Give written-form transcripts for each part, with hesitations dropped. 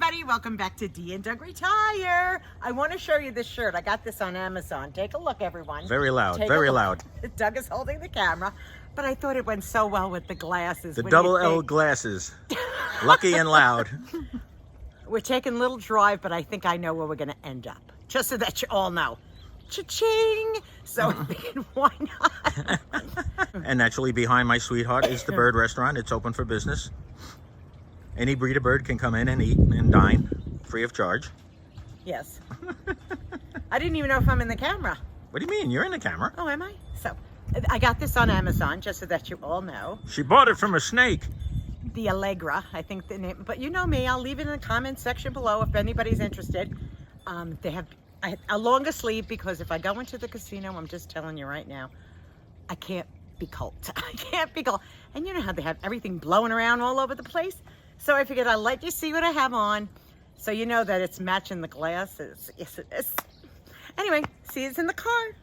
everybody, welcome back to Dee and Doug Retire. I want to show you this shirt. I got this on Amazon. Take a look, everyone. Very loud, Take very loud. Doug is holding the camera, but I thought it went so well with the glasses. The double L glasses. Lucky and loud. We're taking a little drive, but I think I know where we're going to end up. Just so that you all know. Cha-ching! So I'm thinking, why not? And actually behind my sweetheart is the Bird Restaurant. It's open for business. Any breed of bird can come in and eat and dine free of charge. Yes. I didn't even know if I'm in the camera. What do you mean? You're in the camera. Oh, am I? So, I got this on Amazon, just so that you all know. She bought it from a snake. The Allegra, I think the name. But you know me, I'll leave it in the comments section below if anybody's interested. They have a longer sleeve because if I go into the casino, I'm just telling you right now, I can't be cold. I can't be cold. And you know how they have everything blowing around all over the place? So I figured I'd let you see what I have on so you know that it's matching the glasses. Yes, it is. Anyway, see, it's in the car.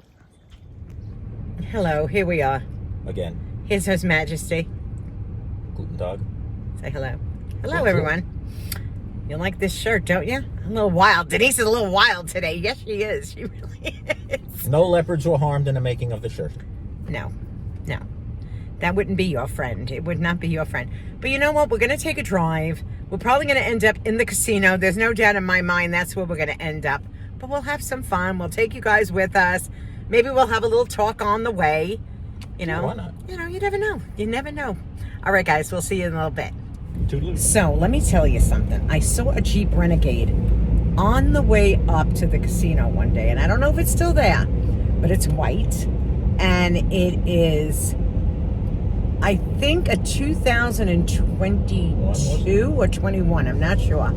Hello, here we are. Again. Here's His Majesty. Guten Tag. Say hello. Hello, everyone. You like this shirt, don't you? A little wild. Denise is a little wild today. Yes, she is. She really is. No leopards were harmed in the making of the shirt. No. No. That wouldn't be your friend. It would not be your friend. But you know what? We're going to take a drive. We're probably going to end up in the casino. There's no doubt in my mind that's where we're going to end up. But we'll have some fun. We'll take you guys with us. Maybe we'll have a little talk on the way. You know? Why not? You know, you never know. You never know. All right, guys. We'll see you in a little bit. Toodaloo. So, let me tell you something. I saw a Jeep Renegade on the way up to the casino one day. And I don't know if it's still there. But it's white. And it is, I think, a 2022 or 21. I'm not sure.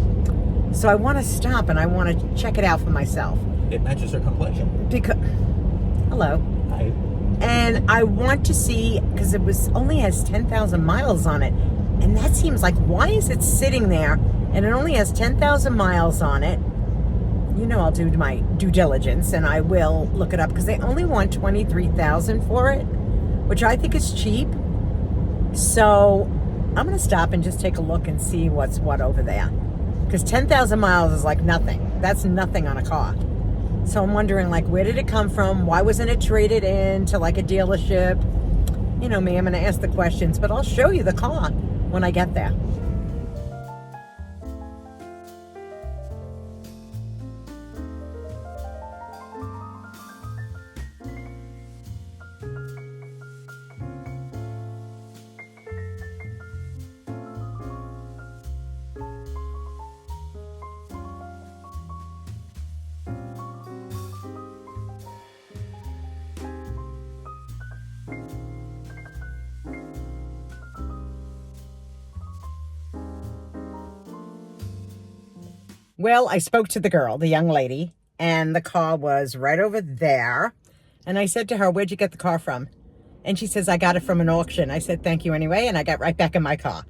So I want to stop and I want to check it out for myself. It matches her complexion. Because, hello. Hi. And I want to see, because it only has 10,000 miles on it. And that seems like, why is it sitting there and it only has 10,000 miles on it? You know, I'll do my due diligence and I will look it up because they only want $23,000 for it, which I think is cheap. So I'm going to stop and just take a look and see what's what over there. Because 10,000 miles is like nothing. That's nothing on a car. So I'm wondering, like, where did it come from? Why wasn't it traded in to like a dealership? You know me, I'm going to ask the questions, but I'll show you the car when I get there. Well, I spoke to the girl, the young lady, and the car was right over there. And I said to her, where'd you get the car from? And she says, I got it from an auction. I said, thank you anyway. And I got right back in my car.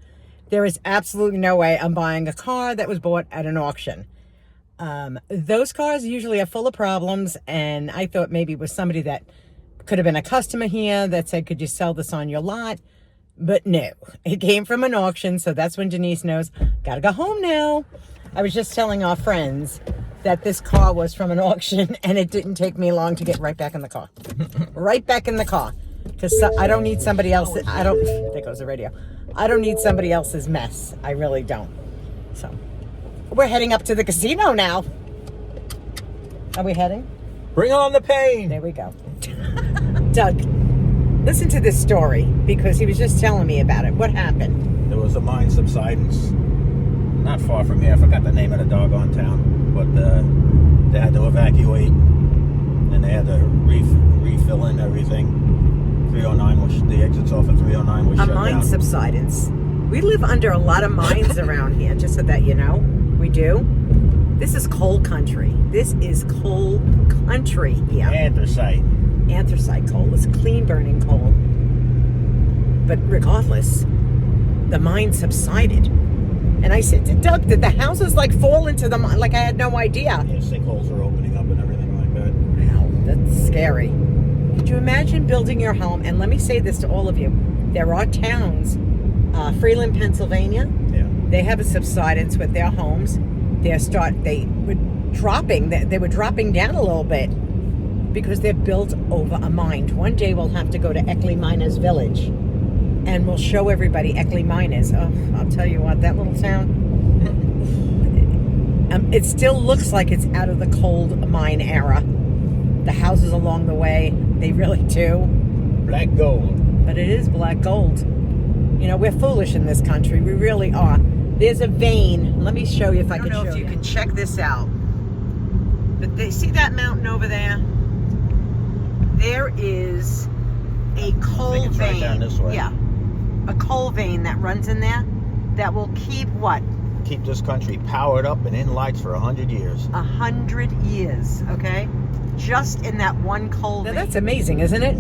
There is absolutely no way I'm buying a car that was bought at an auction. Those cars usually are full of problems. And I thought maybe it was somebody that could have been a customer here that said, could you sell this on your lot? But no, it came from an auction. So that's when Denise knows, gotta go home now. I was just telling our friends that this car was from an auction and it didn't take me long to get right back in the car. Right back in the car. Because I don't need somebody else. There goes the radio. I don't need somebody else's mess. I really don't. So, we're heading up to the casino now. Are we heading? Bring on the pain. There we go. Doug, listen to this story because he was just telling me about it. What happened? There was a mine subsidence not far from here. I forgot the name of the doggone town, but they had to evacuate and they had to refill in everything. 309 was the exits off of 309 was shut down. A mine subsidence. We live under a lot of mines around here, just so that you know. We do. This is coal country. This is coal country here. Anthracite. Anthracite coal. It's clean burning coal. But regardless, the mine subsided. And I said to Doug, did the houses like fall into the mine? Like I had no idea. Yeah, sinkholes are opening up and everything like that. Wow, that's scary. Could you imagine building your home? And let me say this to all of you. There are towns, Freeland, Pennsylvania. Yeah. They have a subsidence with their homes. they were dropping. They were dropping down a little bit because they're built over a mine. One day we'll have to go to Eckley Miners Village, and we'll show everybody Eckley Miners. Oh, I'll tell you what, that little town. It still looks like it's out of the coal mine era. The houses along the way, they really do. Black gold. But it is black gold. You know, we're foolish in this country. We really are. There's a vein. Let me show you if I can show you. I don't know if you can check this out. But see that mountain over there? There is a coal vein. Right down this way. Yeah. A coal vein that runs in there that will keep what? Keep this country powered up and in lights for 100 years. 100 years, okay? Just in that one coal vein. That's amazing, isn't it?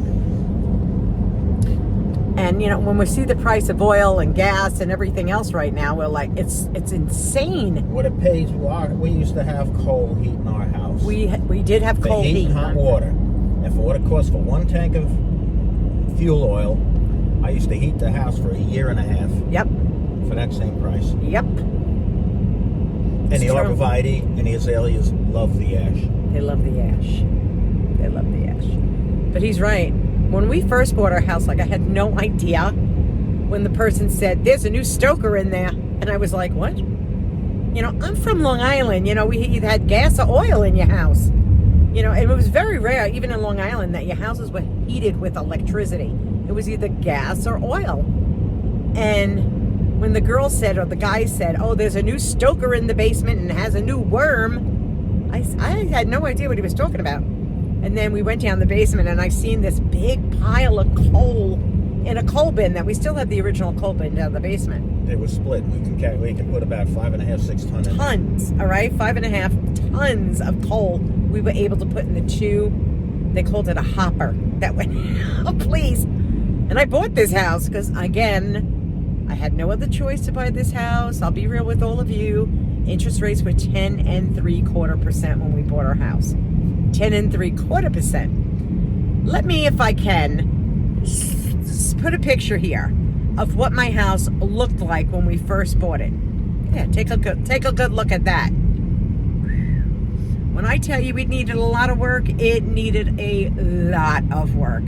And, you know, when we see the price of oil and gas and everything else right now, we're like, it's insane. What it pays, we used to have coal heat in our house. We did have coal heat. And hot water. And for what it cost for one tank of fuel oil, I used to heat the house for a year and a half. Yep. For that same price. Yep. And the arborvitae and the azaleas love the ash. They love the ash. They love the ash. But he's right. When we first bought our house, like, I had no idea when the person said, there's a new stoker in there. And I was like, what? You know, I'm from Long Island. You know, we either had gas or oil in your house. You know, and it was very rare, even in Long Island, that your houses were heated with electricity. It was either gas or oil. And when the girl said, or the guy said, oh, there's a new stoker in the basement and has a new worm, I had no idea what he was talking about. And then we went down the basement and I seen this big pile of coal in a coal bin that we still have the original coal bin down the basement. They were split. We can put about 5.5, 6 tons in. Tons, all right? 5.5 tons of coal we were able to put in the two, they called it a hopper. That went, oh, please. And I bought this house because, again, I had no other choice to buy this house. I'll be real with all of you. Interest rates were 10.75% when we bought our house. 10.75%. Let me, if I can, put a picture here of what my house looked like when we first bought it. Yeah, take a good look at that. When I tell you it needed a lot of work, it needed a lot of work.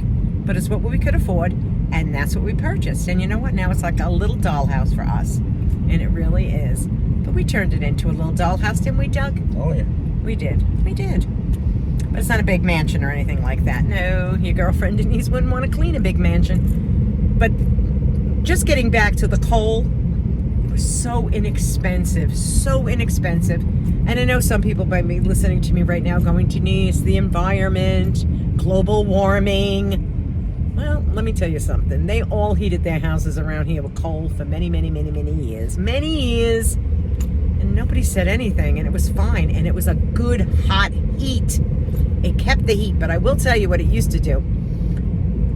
But it's what we could afford, and that's what we purchased. And you know what? Now it's like a little dollhouse for us. And it really is. But we turned it into a little dollhouse, didn't we, Doug? Oh, yeah. We did. We did. But it's not a big mansion or anything like that. No, your girlfriend Denise wouldn't want to clean a big mansion. But just getting back to the coal, it was so inexpensive. So inexpensive. And I know some people might be listening to me right now going, Denise, the environment, global warming. Well, let me tell you something. They all heated their houses around here with coal for many, many, many, many years. Many years. And nobody said anything, and it was fine. And it was a good, hot heat. It kept the heat. But I will tell you what it used to do.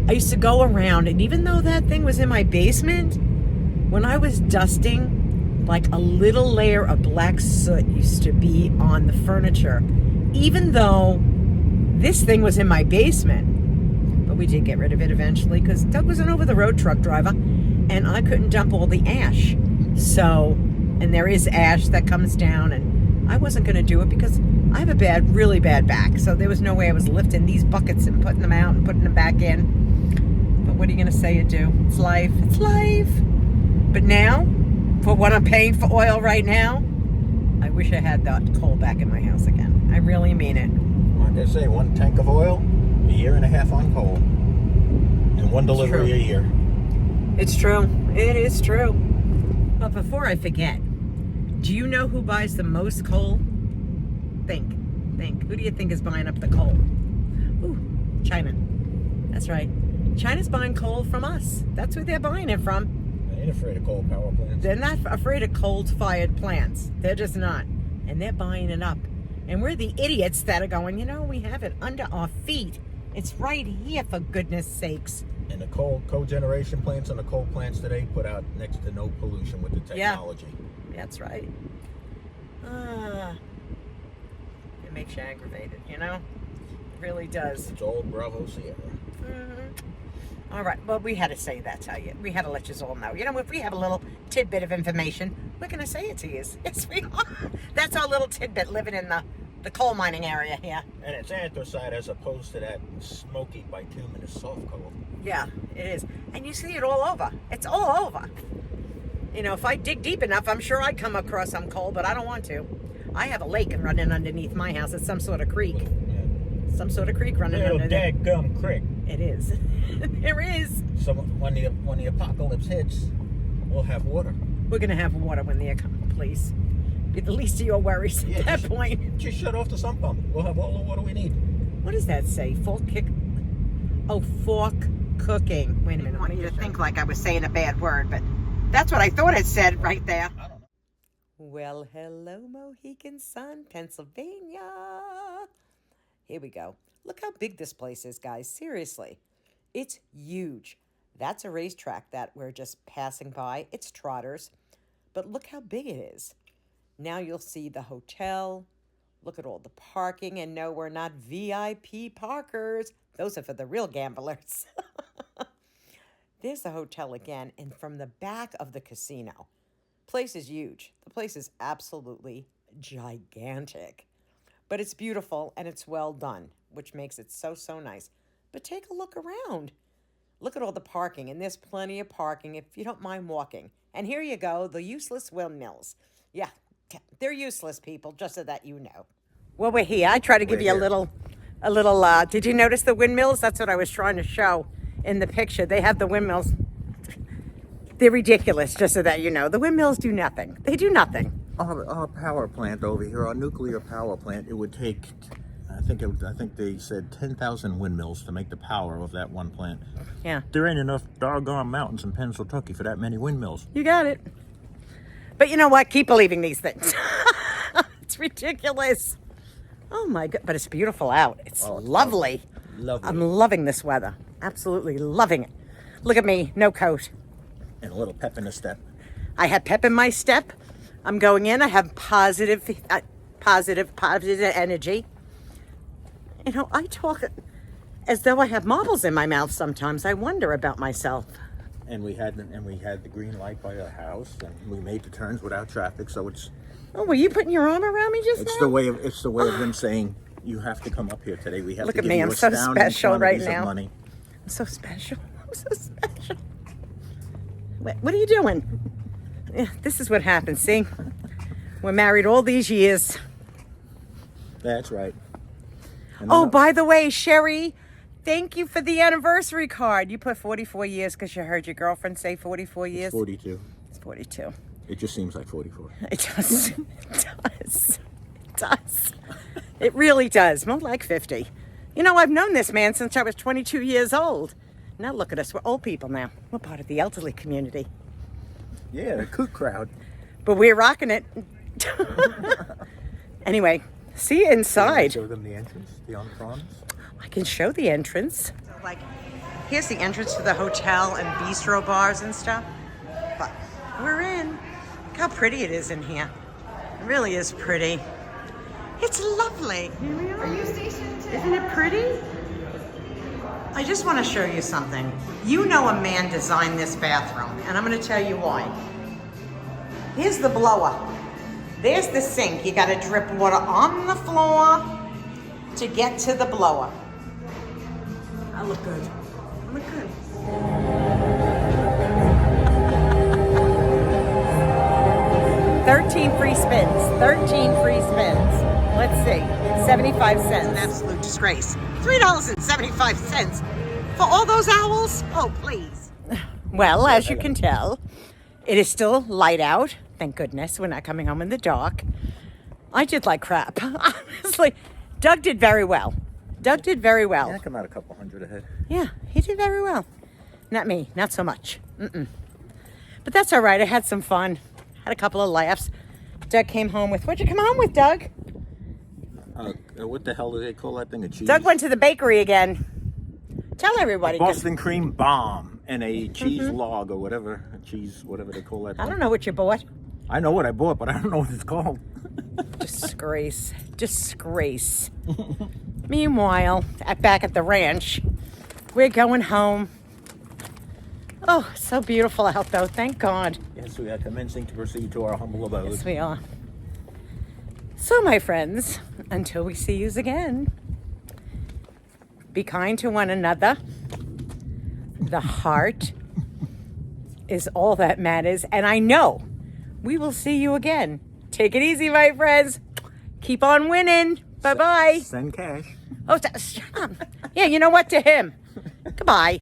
I used to go around, and even though that thing was in my basement, when I was dusting, like a little layer of black soot used to be on the furniture. Even though this thing was in my basement. We did get rid of it eventually because Doug was an over-the-road truck driver and I couldn't dump all the ash. So, and there is ash that comes down, and I wasn't going to do it because I have a really bad back. So there was no way I was lifting these buckets and putting them out and putting them back in. But what are you going to say or do? It's life. It's life. But now, for what I'm paying for oil right now, I wish I had that coal back in my house again. I really mean it. Like I say, one tank of oil, a year and a half on coal, and one delivery a year. It's true. It is true. But before I forget, do you know who buys the most coal? Think. Who do you think is buying up the coal? Ooh, China. That's right. China's buying coal from us. That's who they're buying it from. They ain't afraid of coal power plants. They're not afraid of coal-fired plants. They're just not. And they're buying it up. And we're the idiots that are going, you know, we have it under our feet. It's right here, for goodness sakes. And the cogeneration plants and the coal plants today put out next to no pollution with the technology. Yeah, that's right. It makes you aggravated, you know? It really does. It's old Bravo Sierra. Mm-hmm. All right. Well, we had to say that to you. We had to let you all know. You know, if we have a little tidbit of information, we're going to say it to you. Yes, we are. That's our little tidbit living in the coal mining area here. And it's anthracite as opposed to that smoky bituminous soft coal. Yeah, it is. And you see it all over. It's all over. You know, if I dig deep enough, I'm sure I'd come across some coal, but I don't want to. I have a lake running underneath my house. It's some sort of creek. Some sort of creek running underneath. Dadgum creek. It is. There is. So when the apocalypse hits, we'll have water. We're going to have water when they come, please. Be the least of your worries at that point. Just shut off the sump pump. We'll have all the water we need. What does that say? Fork cooking. Wait a minute. I want you to think like I was saying a bad word, but that's what I thought it said right there. I don't know. Well, hello, Mohegan Sun, Pennsylvania. Here we go. Look how big this place is, guys. Seriously. It's huge. That's a racetrack that we're just passing by. It's Trotters. But look how big it is. Now you'll see the hotel. Look at all the parking. And no, we're not VIP parkers. Those are for the real gamblers. There's the hotel again. And from the back of the casino. Place is huge. The place is absolutely gigantic. But it's beautiful and it's well done, which makes it so, so nice. But take a look around. Look at all the parking, and there's plenty of parking if you don't mind walking. And here you go, the useless windmills. Yeah, they're useless, people, just so that you know. Well, we're here. I try to give you a little, did you notice the windmills? That's what I was trying to show in the picture. They have the windmills. They're ridiculous, just so that you know. The windmills do nothing. They do nothing. Our power plant over here, our nuclear power plant, it would take, I think they said 10,000 windmills to make the power of that one plant. Yeah. There ain't enough doggone mountains in Pennsylvania for that many windmills. You got it. But you know what? Keep believing these things. It's ridiculous. Oh my God. But it's beautiful out. It's lovely. Lovely. I'm loving this weather. Absolutely loving it. Look at me. No coat. And a little pep in the step. I have pep in my step. I'm going in. I have positive energy. You know, I talk as though I have marbles in my mouth sometimes. I wonder about myself. And we had the green light by our house, and we made the turns without traffic. So it's. Oh, were you putting your arm around me just now? It's the way of them saying you have to come up here today. We have Look to at give me. you I'm so astounding special right quantities of now. money. I'm so special. I'm so special. What are you doing? Yeah, this is what happens. See, we're married all these years. That's right. And Oh, by the way, Sherry, thank you for the anniversary card. You put 44 years because you heard your girlfriend say 44 years. It's 42. It's 42. It just seems like 44. It does. It does. It does. It really does. More like 50. You know, I've known this man since I was 22 years old. Now look at us. We're old people now. We're part of the elderly community. Yeah, the kook crowd. But we're rocking it. Anyway, see you inside. Show them the entrance, the entrance. I can show the entrance. So, like, here's the entrance to the hotel and bistro bars and stuff. But we're in. Look how pretty it is in here. It really is pretty. It's lovely. Are you stationed today? Isn't it pretty? I just want to show you something. You know a man designed this bathroom, and I'm going to tell you why. Here's the blower. There's the sink. You got to drip water on the floor to get to the blower. I look good. I look good. $13 free spins. 13 free spins. Let's see. 75 cents. An absolute disgrace. $3.75 for all those owls? Oh, please. Well, as you can tell, it is still light out. Thank goodness we're not coming home in the dark. I did like crap. Honestly, Doug did very well. Doug did very well. Yeah, I come out a couple hundred ahead. Yeah, he did very well. Not me, not so much. But that's all right. I had some fun. Had a couple of laughs. Doug came home with, what'd you come home with, Doug? What the hell do they call that thing? A cheese? Doug went to the bakery again. Tell everybody. 'Cause Boston cream bomb and a cheese log or whatever. A cheese, whatever they call that thing. I don't know what you bought. I know what I bought, but I don't know what it's called. Disgrace. Disgrace. Meanwhile, back at the ranch, we're going home. Oh, so beautiful out though. Thank God. Yes, we are commencing to proceed to our humble abode. Yes, we are. So, my friends, until we see you again, be kind to one another. The heart is all that matters. And I know we will see you again. Take it easy, my friends. Keep on winning. Bye-bye. Send cash. Oh, yeah, you know what? To him. Goodbye.